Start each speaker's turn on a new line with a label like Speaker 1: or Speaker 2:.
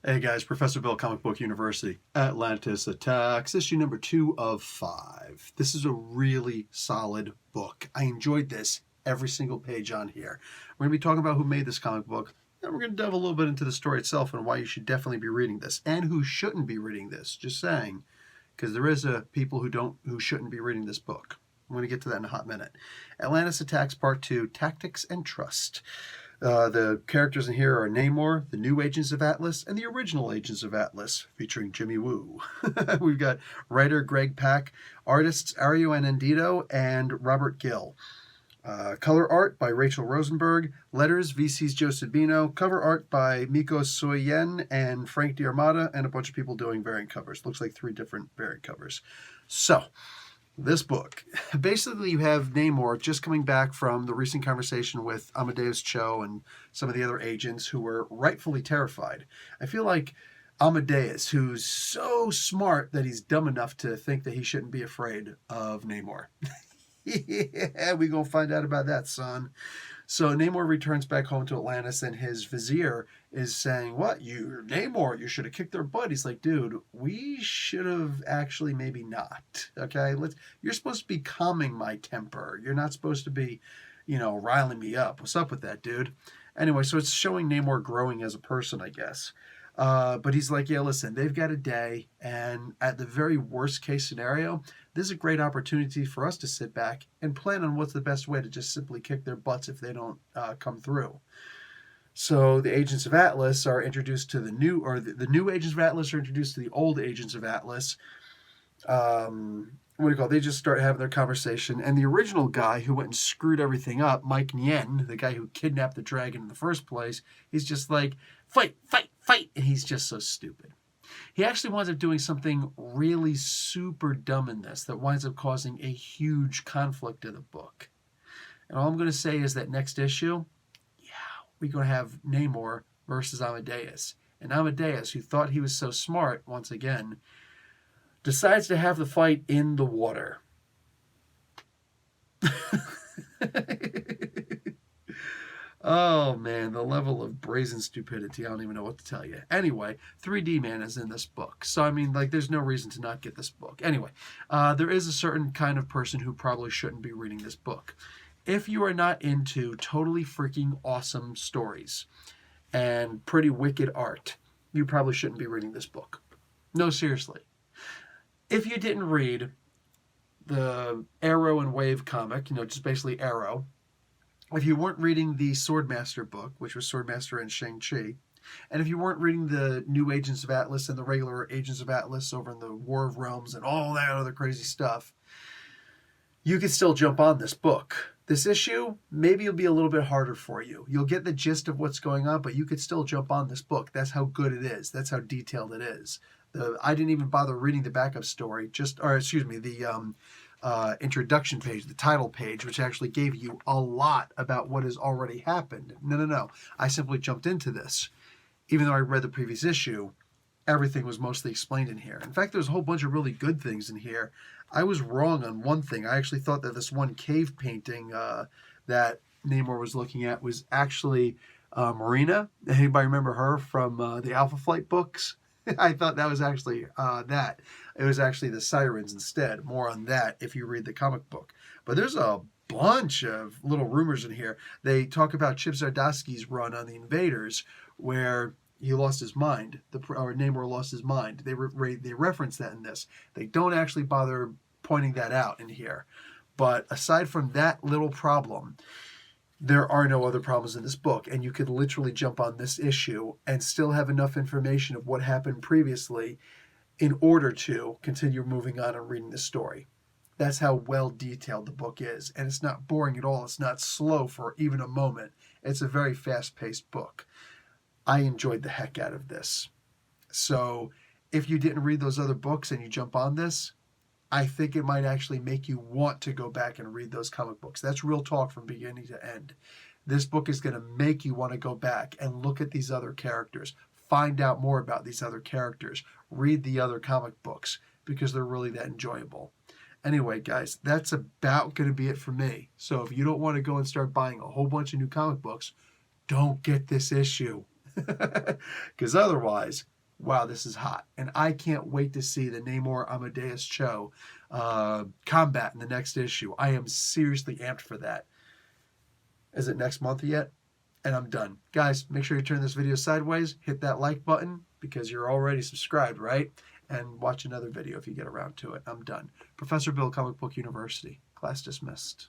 Speaker 1: Hey guys, Professor Bill, Comic Book University, Atlantis Attacks, issue number 2 of 5. This is a really solid book. I enjoyed this every single page on here. We're going to be talking about who made this comic book, and we're going to delve a little bit into the story itself and why you should definitely be reading this, and who shouldn't be reading this, just saying, because there is people who shouldn't be reading this book. I'm going to get to that in a hot minute. Atlantis Attacks Part 2, Tactics and Trust. The characters in here are Namor, the new Agents of Atlas, and the original Agents of Atlas, featuring Jimmy Woo. We've got writer Greg Pak, artists Ario Anandito and Robert Gill. Color art by Rachel Rosenberg, letters VC's Joe Sabino, cover art by Miko Soyen and Frank D'Armata, and a bunch of people doing variant covers. Looks like 3 different variant covers. So, this book. Basically, you have Namor just coming back from the recent conversation with Amadeus Cho and some of the other agents who were rightfully terrified. I feel like Amadeus, who's so smart that he's dumb enough to think that he shouldn't be afraid of Namor. Yeah, we gonna find out about that, son. So Namor returns back home to Atlantis, and his vizier is saying, "What? You're Namor? You should have kicked their butt." He's like, "Dude, we should have actually maybe not. Okay, You're supposed to be calming my temper. You're not supposed to be, riling me up. What's up with that, dude?" Anyway, so it's showing Namor growing as a person, I guess. But he's like, yeah, listen, they've got a day, and at the very worst case scenario, this is a great opportunity for us to sit back and plan on what's the best way to just simply kick their butts if they don't come through. So the Agents of Atlas are introduced to the new Agents of Atlas are introduced to the old Agents of Atlas. They just start having their conversation, and the original guy who went and screwed everything up, Mike Nien, the guy who kidnapped the dragon in the first place, he's just like, fight, fight, fight, and he's just so stupid. He actually winds up doing something really super dumb in this that winds up causing a huge conflict in the book. And all I'm going to say is that next issue, we're going to have Namor versus Amadeus. And Amadeus, who thought he was so smart, once again, decides to have the fight in the water. Oh man, the level of brazen stupidity, I don't even know what to tell you. Anyway, 3D Man is in this book. So, there's no reason to not get this book. Anyway, there is a certain kind of person who probably shouldn't be reading this book. If you are not into totally freaking awesome stories and pretty wicked art, you probably shouldn't be reading this book. No, seriously. If you didn't read the Arrow and Wave comic, just basically Arrow, if you weren't reading the Swordmaster book, which was Swordmaster and Shang-Chi, and if you weren't reading the new Agents of Atlas and the regular Agents of Atlas over in the War of Realms and all that other crazy stuff, you could still jump on this book. This issue, maybe it'll be a little bit harder for you. You'll get the gist of what's going on, but you could still jump on this book. That's how good it is. That's how detailed it is. I didn't even bother reading the backup story, the introduction page, the title page, which actually gave you a lot about what has already happened. No. I simply jumped into this. Even though I read the previous issue, everything was mostly explained in here. In fact, there's a whole bunch of really good things in here. I was wrong on one thing. I actually thought that this one cave painting that Namor was looking at was actually Marina. Anybody remember her from the Alpha Flight books? I thought that was actually that. It was actually the Sirens instead. More on that if you read the comic book. But there's a bunch of little rumors in here. They talk about Chip Zdarsky's run on the Invaders, where he lost his mind. Namor lost his mind. They reference that in this. They don't actually bother pointing that out in here. But aside from that little problem, there are no other problems in this book, and you could literally jump on this issue and still have enough information of what happened previously in order to continue moving on and reading the story. That's how well detailed the book is, and it's not boring at all. It's not slow for even a moment. It's a very fast-paced book. I enjoyed the heck out of this. So if you didn't read those other books and you jump on this, I think it might actually make you want to go back and read those comic books. That's real talk from beginning to end. This book is going to make you want to go back and look at these other characters, find out more about these other characters, read the other comic books, because they're really that enjoyable. Anyway, guys, that's about going to be it for me. So if you don't want to go and start buying a whole bunch of new comic books, don't get this issue. Because otherwise, wow, this is hot. And I can't wait to see the Namor Amadeus Cho combat in the next issue. I am seriously amped for that. Is it next month yet? And I'm done. Guys, make sure you turn this video sideways, hit that like button because you're already subscribed, right? And watch another video if you get around to it. I'm done. Professor Bill, Comic Book University. Class dismissed.